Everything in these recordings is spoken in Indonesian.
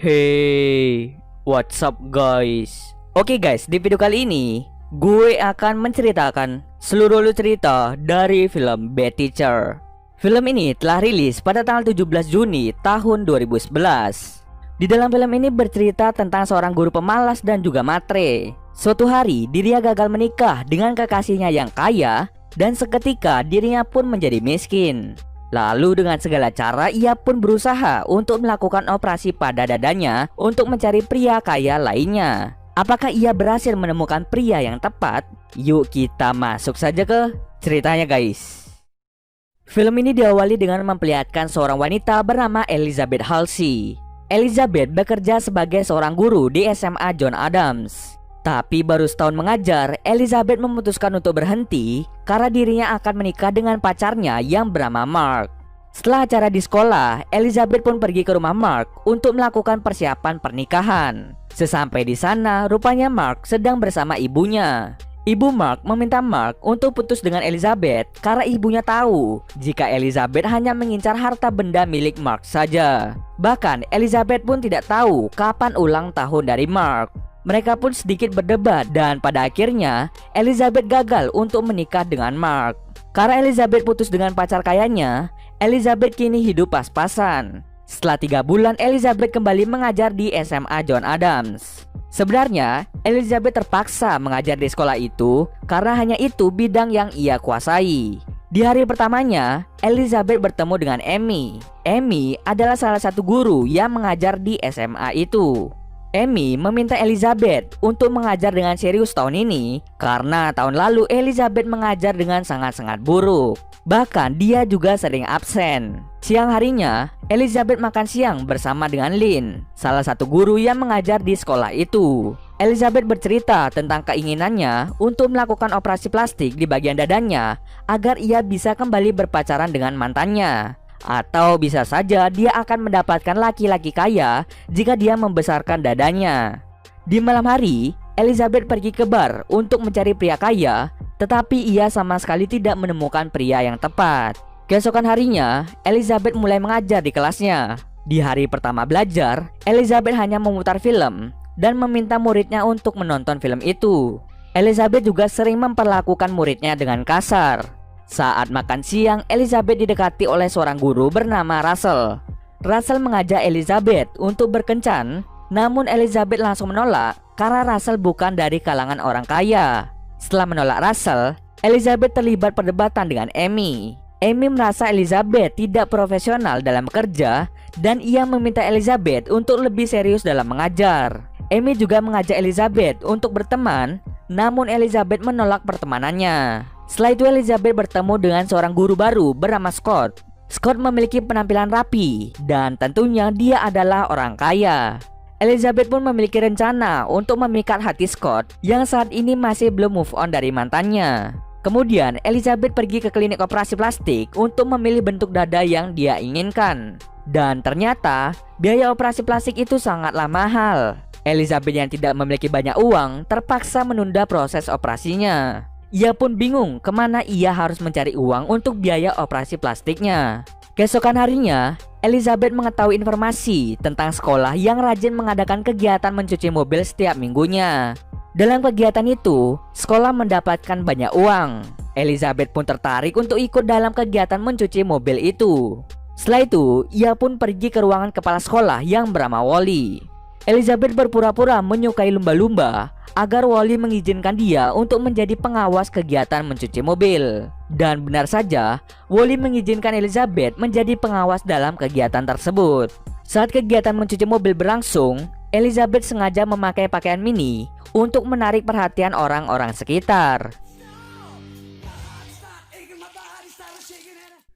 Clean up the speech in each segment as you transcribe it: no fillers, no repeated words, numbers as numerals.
Hey, what's up guys? Oke guys, di video kali ini gue akan menceritakan seluruh cerita dari film Bad Teacher. Film ini telah rilis pada tanggal 17 Juni tahun 2011. Di dalam film ini bercerita tentang seorang guru pemalas dan juga matre. Suatu hari dirinya gagal menikah dengan kekasihnya yang kaya, dan seketika dirinya pun menjadi miskin. Lalu dengan segala cara ia pun berusaha untuk melakukan operasi pada dadanya untuk mencari pria kaya lainnya. Apakah ia berhasil menemukan pria yang tepat? Yuk kita masuk saja ke ceritanya guys. Film ini diawali dengan memperlihatkan seorang wanita bernama Elizabeth Halsey. Elizabeth bekerja sebagai seorang guru di SMA John Adams. Tapi baru setahun mengajar, Elizabeth memutuskan untuk berhenti karena dirinya akan menikah dengan pacarnya yang bernama Mark. Setelah acara di sekolah, Elizabeth pun pergi ke rumah Mark untuk melakukan persiapan pernikahan. Sesampai di sana, rupanya Mark sedang bersama ibunya. Ibu Mark meminta Mark untuk putus dengan Elizabeth karena ibunya tahu jika Elizabeth hanya mengincar harta benda milik Mark saja. Bahkan Elizabeth pun tidak tahu kapan ulang tahun dari Mark. Mereka pun sedikit berdebat dan pada akhirnya Elizabeth gagal untuk menikah dengan Mark. Karena Elizabeth putus dengan pacar kayanya, Elizabeth kini hidup pas-pasan. Setelah 3 bulan Elizabeth kembali mengajar di SMA John Adams. Sebenarnya Elizabeth terpaksa mengajar di sekolah itu karena hanya itu bidang yang ia kuasai. Di hari pertamanya, Elizabeth bertemu dengan Amy. Amy adalah salah satu guru yang mengajar di SMA itu. Amy meminta Elizabeth untuk mengajar dengan serius tahun ini karena tahun lalu Elizabeth mengajar dengan sangat-sangat buruk. Bahkan dia juga sering absen. Siang harinya, Elizabeth makan siang bersama dengan Lynn, salah satu guru yang mengajar di sekolah itu. Elizabeth bercerita tentang keinginannya untuk melakukan operasi plastik di bagian dadanya agar ia bisa kembali berpacaran dengan mantannya. Atau bisa saja dia akan mendapatkan laki-laki kaya jika dia membesarkan dadanya. Di malam hari, Elizabeth pergi ke bar untuk mencari pria kaya, tetapi ia sama sekali tidak menemukan pria yang tepat. Keesokan harinya, Elizabeth mulai mengajar di kelasnya. Di hari pertama belajar, Elizabeth hanya memutar film dan meminta muridnya untuk menonton film itu. Elizabeth juga sering memperlakukan muridnya dengan kasar. Saat makan siang, Elizabeth didekati oleh seorang guru bernama Russell. Russell mengajak Elizabeth untuk berkencan, namun Elizabeth langsung menolak karena Russell bukan dari kalangan orang kaya. Setelah menolak Russell, Elizabeth terlibat perdebatan dengan Amy. Amy merasa Elizabeth tidak profesional dalam bekerja dan ia meminta Elizabeth untuk lebih serius dalam mengajar. Amy juga mengajak Elizabeth untuk berteman, namun Elizabeth menolak pertemanannya. Setelah itu Elizabeth bertemu dengan seorang guru baru bernama Scott. Scott memiliki penampilan rapi dan tentunya dia adalah orang kaya. Elizabeth pun memiliki rencana untuk memikat hati Scott yang saat ini masih belum move on dari mantannya. Kemudian Elizabeth pergi ke klinik operasi plastik untuk memilih bentuk dada yang dia inginkan. Dan ternyata biaya operasi plastik itu sangatlah mahal. Elizabeth yang tidak memiliki banyak uang terpaksa menunda proses operasinya. Ia pun bingung kemana ia harus mencari uang untuk biaya operasi plastiknya. Keesokan harinya, Elizabeth mengetahui informasi tentang sekolah yang rajin mengadakan kegiatan mencuci mobil setiap minggunya. Dalam kegiatan itu, sekolah mendapatkan banyak uang. Elizabeth pun tertarik untuk ikut dalam kegiatan mencuci mobil itu. Setelah itu, ia pun pergi ke ruangan kepala sekolah yang bernama Wally. Elizabeth berpura-pura menyukai lumba-lumba agar Wally mengizinkan dia untuk menjadi pengawas kegiatan mencuci mobil. Dan benar saja, Wally mengizinkan Elizabeth menjadi pengawas dalam kegiatan tersebut. Saat kegiatan mencuci mobil berlangsung, Elizabeth sengaja memakai pakaian mini untuk menarik perhatian orang-orang sekitar.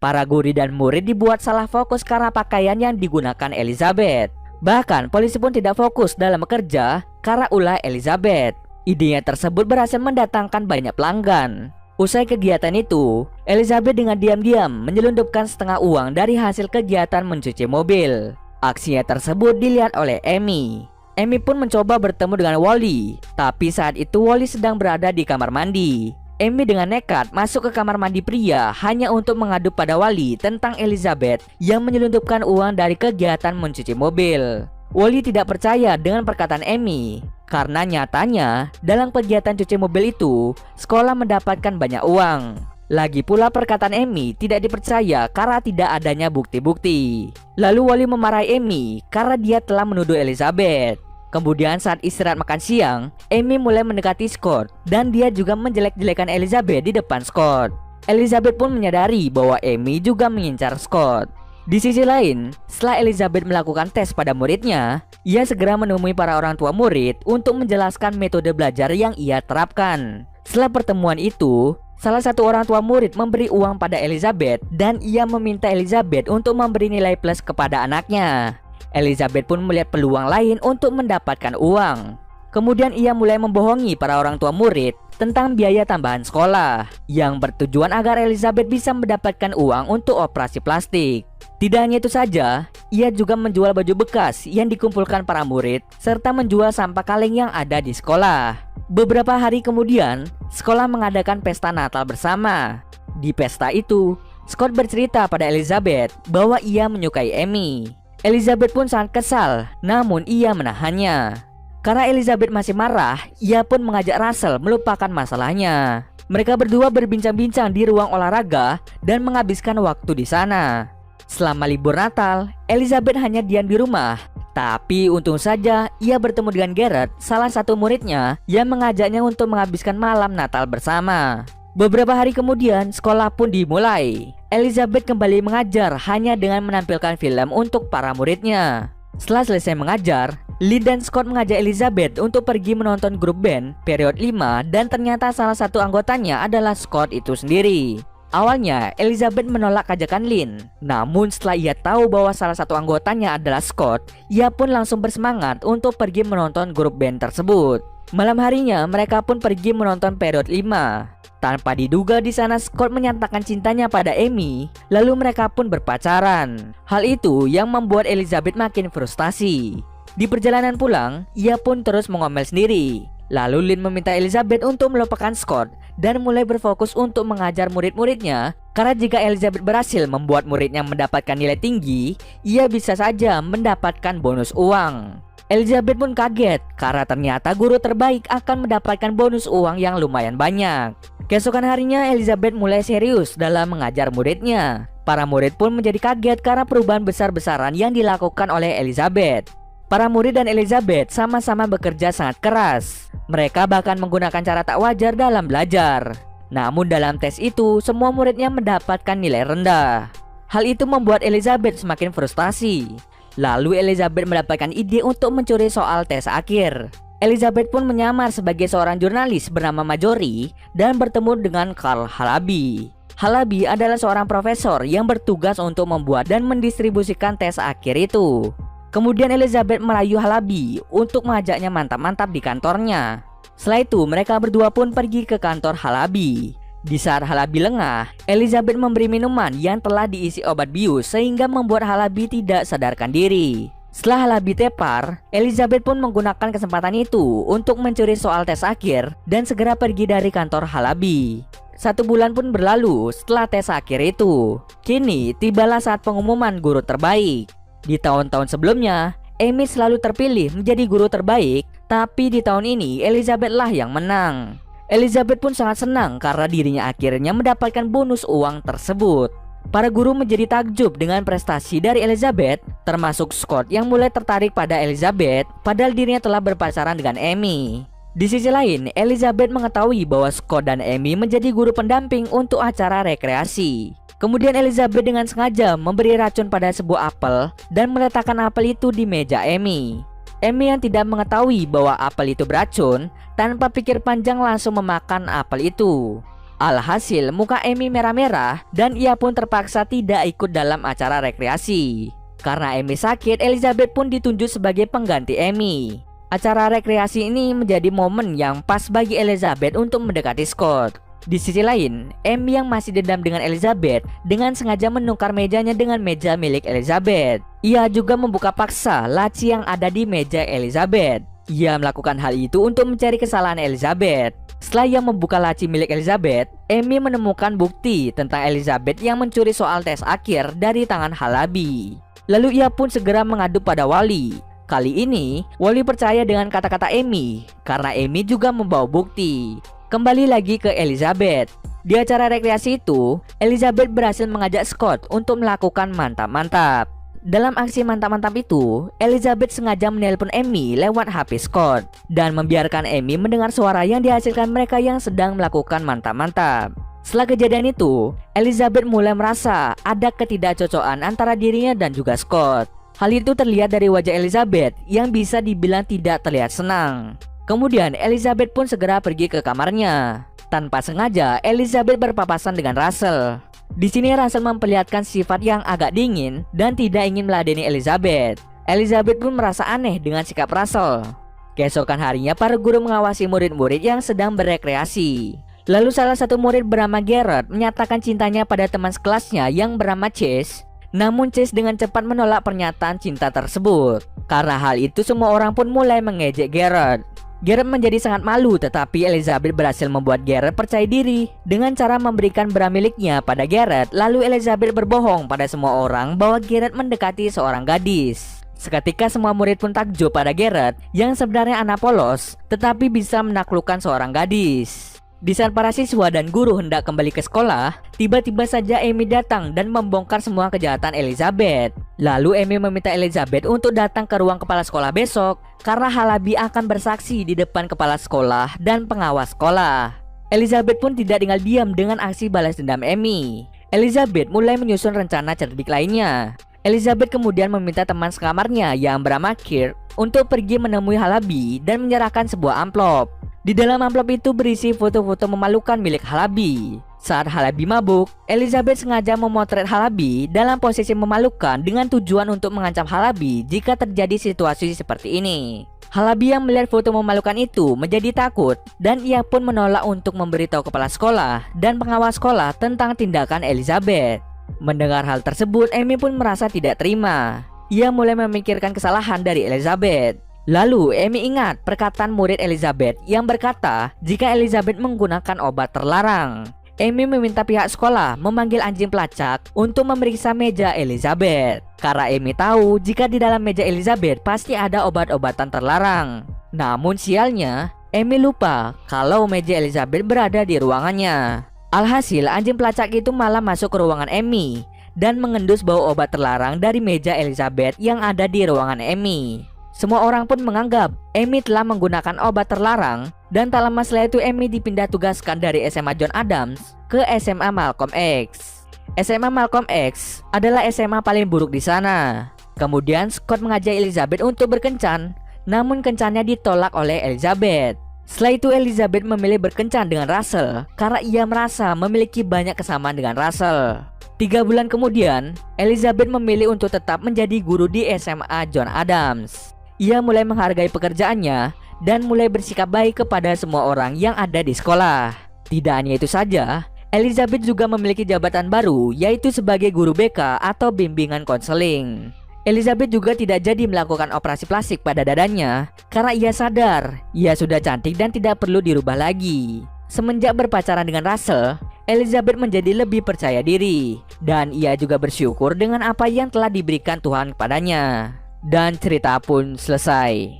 Para guru dan murid dibuat salah fokus karena pakaian yang digunakan Elizabeth. Bahkan polisi pun tidak fokus dalam bekerja karena ulah Elizabeth. Idenya tersebut berhasil mendatangkan banyak pelanggan. Usai kegiatan itu, Elizabeth dengan diam-diam menyelundupkan setengah uang dari hasil kegiatan mencuci mobil. Aksinya tersebut dilihat oleh Amy. Amy pun mencoba bertemu dengan Wally, tapi saat itu Wally sedang berada di kamar mandi. Amy dengan nekat masuk ke kamar mandi pria hanya untuk mengadu pada Wally tentang Elizabeth yang menyelundupkan uang dari kegiatan mencuci mobil. Wally tidak percaya dengan perkataan Amy karena nyatanya dalam kegiatan cuci mobil itu sekolah mendapatkan banyak uang. Lagi pula perkataan Amy tidak dipercaya karena tidak adanya bukti-bukti. Lalu Wally memarahi Amy karena dia telah menuduh Elizabeth. Kemudian saat istirahat makan siang, Amy mulai mendekati Scott dan dia juga menjelek-jelekan Elizabeth di depan Scott. Elizabeth pun menyadari bahwa Amy juga mengincar Scott. Di sisi lain, setelah Elizabeth melakukan tes pada muridnya, ia segera menemui para orang tua murid untuk menjelaskan metode belajar yang ia terapkan. Setelah pertemuan itu, salah satu orang tua murid memberi uang pada Elizabeth dan ia meminta Elizabeth untuk memberi nilai plus kepada anaknya. Elizabeth pun melihat peluang lain untuk mendapatkan uang. Kemudian ia mulai membohongi para orang tua murid tentang biaya tambahan sekolah yang bertujuan agar Elizabeth bisa mendapatkan uang untuk operasi plastik. Tidak hanya itu saja, ia juga menjual baju bekas yang dikumpulkan para murid serta menjual sampah kaleng yang ada di sekolah. Beberapa hari kemudian, sekolah mengadakan pesta Natal bersama. Di pesta itu, Scott bercerita pada Elizabeth bahwa ia menyukai Amy. Elizabeth pun sangat kesal, namun ia menahannya. Karena Elizabeth masih marah, ia pun mengajak Russell melupakan masalahnya. Mereka berdua berbincang-bincang di ruang olahraga dan menghabiskan waktu di sana. Selama libur Natal, Elizabeth hanya diam di rumah. Tapi untung saja ia bertemu dengan Garrett, salah satu muridnya yang mengajaknya untuk menghabiskan malam Natal bersama. Beberapa hari kemudian, sekolah pun dimulai. Elizabeth kembali mengajar hanya dengan menampilkan film untuk para muridnya. Setelah selesai mengajar, Lee dan Scott mengajak Elizabeth untuk pergi menonton grup band period 5 dan ternyata salah satu anggotanya adalah Scott itu sendiri. Awalnya Elizabeth menolak ajakan Lynn, namun setelah ia tahu bahwa salah satu anggotanya adalah Scott, ia pun langsung bersemangat untuk pergi menonton grup band tersebut. Malam harinya mereka pun pergi menonton period 5. Tanpa diduga di sana Scott menyatakan cintanya pada Amy, lalu mereka pun berpacaran. Hal itu yang membuat Elizabeth makin frustasi. Di perjalanan pulang, ia pun terus mengomel sendiri. Lalu Lynn meminta Elizabeth untuk melupakan Scott dan mulai berfokus untuk mengajar murid-muridnya, karena jika Elizabeth berhasil membuat muridnya mendapatkan nilai tinggi, ia bisa saja mendapatkan bonus uang. Elizabeth pun kaget karena ternyata guru terbaik akan mendapatkan bonus uang yang lumayan banyak. Keesokan harinya Elizabeth mulai serius dalam mengajar muridnya. Para murid pun menjadi kaget karena perubahan besar-besaran yang dilakukan oleh Elizabeth. Para murid dan Elizabeth sama-sama bekerja sangat keras. Mereka bahkan menggunakan cara tak wajar dalam belajar. Namun dalam tes itu, semua muridnya mendapatkan nilai rendah. Hal itu membuat Elizabeth semakin frustasi. Lalu Elizabeth mendapatkan ide untuk mencuri soal tes akhir. Elizabeth pun menyamar sebagai seorang jurnalis bernama Marjorie dan bertemu dengan Carl Halaby. Halaby adalah seorang profesor yang bertugas untuk membuat dan mendistribusikan tes akhir itu. Kemudian Elizabeth merayu Halaby untuk mengajaknya mantap-mantap di kantornya. Setelah itu mereka berdua pun pergi ke kantor Halaby. Di saat Halaby lengah, Elizabeth memberi minuman yang telah diisi obat bius sehingga membuat Halaby tidak sadarkan diri. Setelah Halaby tepar, Elizabeth pun menggunakan kesempatan itu untuk mencuri soal tes akhir dan segera pergi dari kantor Halaby. 1 bulan pun berlalu setelah tes akhir itu. Kini tibalah saat pengumuman guru terbaik. Di tahun-tahun sebelumnya, Amy selalu terpilih menjadi guru terbaik, tapi di tahun ini Elizabeth lah yang menang. Elizabeth pun sangat senang karena dirinya akhirnya mendapatkan bonus uang tersebut. Para guru menjadi takjub dengan prestasi dari Elizabeth, termasuk Scott yang mulai tertarik pada Elizabeth, padahal dirinya telah berpacaran dengan Amy. Di sisi lain, Elizabeth mengetahui bahwa Scott dan Amy menjadi guru pendamping untuk acara rekreasi. Kemudian Elizabeth dengan sengaja memberi racun pada sebuah apel dan meletakkan apel itu di meja Amy. Amy yang tidak mengetahui bahwa apel itu beracun, tanpa pikir panjang langsung memakan apel itu. Alhasil muka Amy merah-merah dan ia pun terpaksa tidak ikut dalam acara rekreasi. Karena Amy sakit, Elizabeth pun ditunjuk sebagai pengganti Amy. Acara rekreasi ini menjadi momen yang pas bagi Elizabeth untuk mendekati Scott. Di sisi lain, Amy yang masih dendam dengan Elizabeth dengan sengaja menukar mejanya dengan meja milik Elizabeth. Ia juga membuka paksa laci yang ada di meja Elizabeth. Ia melakukan hal itu untuk mencari kesalahan Elizabeth. Setelah ia membuka laci milik Elizabeth, Amy menemukan bukti tentang Elizabeth yang mencuri soal tes akhir dari tangan Halaby. Lalu ia pun segera mengadu pada Wally. Kali ini, Wally percaya dengan kata-kata Amy karena Amy juga membawa bukti. Kembali lagi ke Elizabeth. Di acara rekreasi itu, Elizabeth berhasil mengajak Scott untuk melakukan mantap-mantap. Dalam aksi mantap-mantap itu, Elizabeth sengaja menelpon Amy lewat HP Scott dan membiarkan Amy mendengar suara yang dihasilkan mereka yang sedang melakukan mantap-mantap. Setelah kejadian itu, Elizabeth mulai merasa ada ketidakcocokan antara dirinya dan juga Scott. Hal itu terlihat dari wajah Elizabeth yang bisa dibilang tidak terlihat senang. Kemudian Elizabeth pun segera pergi ke kamarnya. Tanpa sengaja, Elizabeth berpapasan dengan Russell. Di sini Russell memperlihatkan sifat yang agak dingin dan tidak ingin meladeni Elizabeth. Elizabeth pun merasa aneh dengan sikap Russell. Keesokan harinya, para guru mengawasi murid-murid yang sedang berekreasi. Lalu salah satu murid bernama Garrett menyatakan cintanya pada teman sekelasnya yang bernama Chase. Namun Chase dengan cepat menolak pernyataan cinta tersebut. Karena hal itu, semua orang pun mulai mengejek Garrett. Garrett menjadi sangat malu, tetapi Elizabeth berhasil membuat Garrett percaya diri dengan cara memberikan bra miliknya pada Garrett. Lalu Elizabeth berbohong pada semua orang bahwa Garrett mendekati seorang gadis. Seketika semua murid pun takjub pada Garrett yang sebenarnya anak polos tetapi bisa menaklukkan seorang gadis. Di saat para siswa dan guru hendak kembali ke sekolah, tiba-tiba saja Amy datang dan membongkar semua kejahatan Elizabeth. Lalu Amy meminta Elizabeth untuk datang ke ruang kepala sekolah besok karena Halabi akan bersaksi di depan kepala sekolah dan pengawas sekolah. Elizabeth pun tidak tinggal diam dengan aksi balas dendam Amy. Elizabeth mulai menyusun rencana cerdik lainnya. Elizabeth kemudian meminta teman sekamarnya yang bernama Kirk untuk pergi menemui Halabi dan menyerahkan sebuah amplop. Di dalam amplop itu berisi foto-foto memalukan milik Halabi. Saat Halabi mabuk, Elizabeth sengaja memotret Halabi dalam posisi memalukan dengan tujuan untuk mengancam Halabi jika terjadi situasi seperti ini. Halabi yang melihat foto memalukan itu menjadi takut dan ia pun menolak untuk memberitahu kepala sekolah dan pengawas sekolah tentang tindakan Elizabeth. Mendengar hal tersebut, Amy pun merasa tidak terima. Ia mulai memikirkan kesalahan dari Elizabeth. Lalu Amy ingat perkataan murid Elizabeth yang berkata jika Elizabeth menggunakan obat terlarang. Amy meminta pihak sekolah memanggil anjing pelacak untuk memeriksa meja Elizabeth. Karena Amy tahu jika di dalam meja Elizabeth pasti ada obat-obatan terlarang. Namun sialnya, Amy lupa kalau meja Elizabeth berada di ruangannya. Alhasil anjing pelacak itu malah masuk ke ruangan Amy dan mengendus bau obat terlarang dari meja Elizabeth yang ada di ruangan Amy. Semua orang pun menganggap Amy telah menggunakan obat terlarang dan tak lama setelah itu Amy dipindah tugaskan dari SMA John Adams ke SMA Malcolm X. SMA Malcolm X adalah SMA paling buruk di sana. Kemudian Scott mengajak Elizabeth untuk berkencan, namun kencannya ditolak oleh Elizabeth. Setelah itu Elizabeth memilih berkencan dengan Russell karena ia merasa memiliki banyak kesamaan dengan Russell. 3 bulan kemudian, Elizabeth memilih untuk tetap menjadi guru di SMA John Adams. Ia mulai menghargai pekerjaannya dan mulai bersikap baik kepada semua orang yang ada di sekolah. Tidak hanya itu saja, Elizabeth juga memiliki jabatan baru yaitu sebagai guru BK atau bimbingan konseling. Elizabeth juga tidak jadi melakukan operasi plastik pada dadanya karena ia sadar ia sudah cantik dan tidak perlu dirubah lagi. Semenjak berpacaran dengan Russell, Elizabeth menjadi lebih percaya diri dan ia juga bersyukur dengan apa yang telah diberikan Tuhan kepadanya. Dan cerita pun selesai.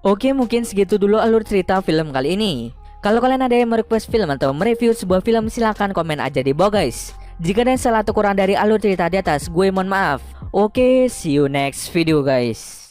Oke, mungkin segitu dulu alur cerita film kali ini. Kalau kalian ada yang merequest film atau mereview sebuah film, silahkan komen aja di bawah guys. Jika ada yang salah atau kurang dari alur cerita di atas, gue mohon maaf. Oke, see you next video guys.